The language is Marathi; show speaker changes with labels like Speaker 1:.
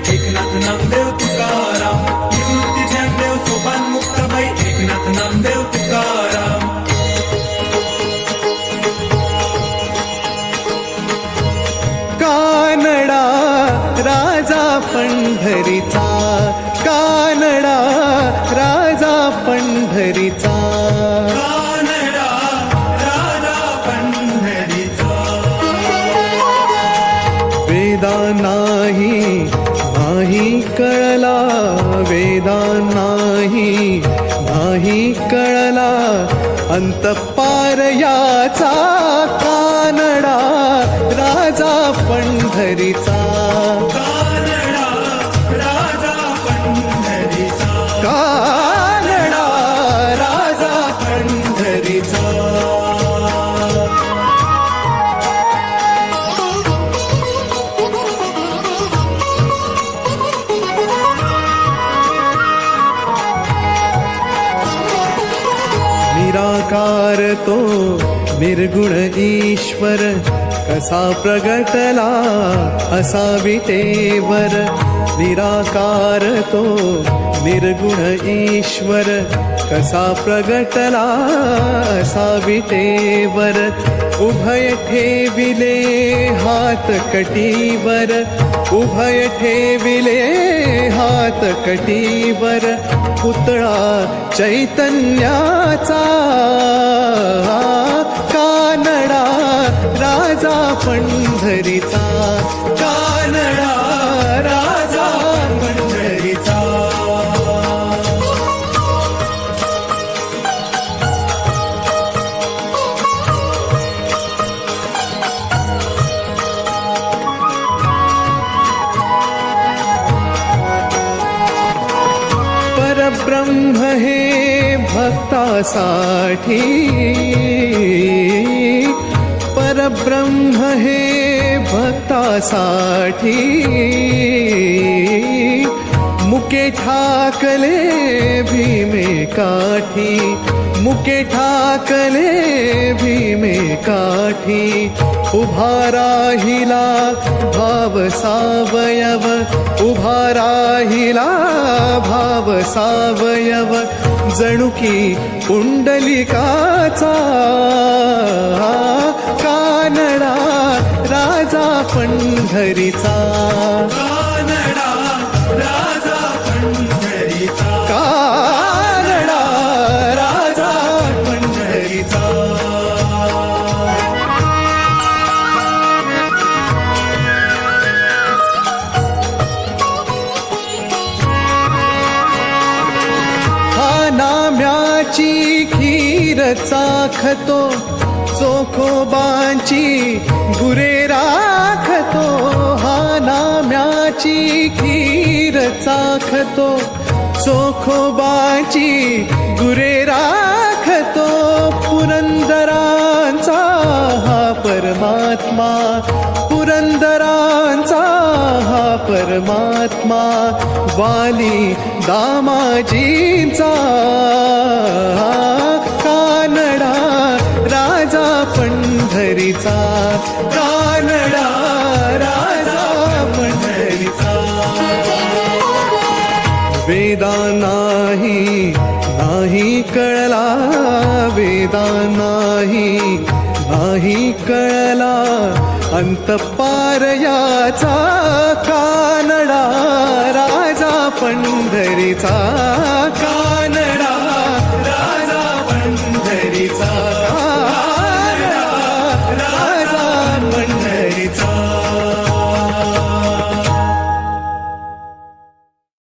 Speaker 1: एकनाथ नामदेव तुकाराम, निवृत्ती ज्ञानदेव सोपान मुक्ताबाई, एकनाथ नामदेव तुकाराम.
Speaker 2: कानडा राजा पंढरीचा, कानडा राजा पंढरीचा,
Speaker 1: कानडा राजा पंढरीचा.
Speaker 2: वेदा नाही कळला, वेदा नाही कळला, अंतपार याचा कानडा राजा पंढरीचा,
Speaker 1: कानडा राजा पंढरीचा,
Speaker 2: कानडा राजा पंढरीचा. निराकार तो निर्गुण ईश्वर, कसा प्रगटला असा विटेवर. निराकार तो निर्गुण ईश्वर, कसा प्रगटला असा विटेवर. उभय ठेविले हात कटीवर, उभय ठेविले हात कटीवर. पुतळा चैतन्याचा, कानडा राजा पंढरीचा, कानडा राजा पंढरीचा. परब्रह्म हे भक्तासाठी, परब्रह्म हे भक्तासाठी. मुके ठाकले भीमे काठी, मुके ठाकले भीमे काठी. उभा राहिला भाव सावयव, उभा राहिला भाव सावयव. जणू की पुंडलिकाचा कानडा राजा पंढरीचा,
Speaker 1: कानडा राजा पंढरीचा,
Speaker 2: कानडा राजा पंढरीचा. नाम्याची खीर चाखतो, चोखोबांची गुरे राखतो. हा नाम्याची खीर चाखतो, चोखोबांची गुरे राखतो. पुरंदरांचा हा परमात्मा, पुरंदरांचा हा परमात्मा. वाली दामाजींचा कानडा राजा पंढरीचा, कानडा राजा पंढरीचा. वेदा नाही कळला, वेदा नाही कळला, अंतपार याचा कानडा राजा पंढरीचा.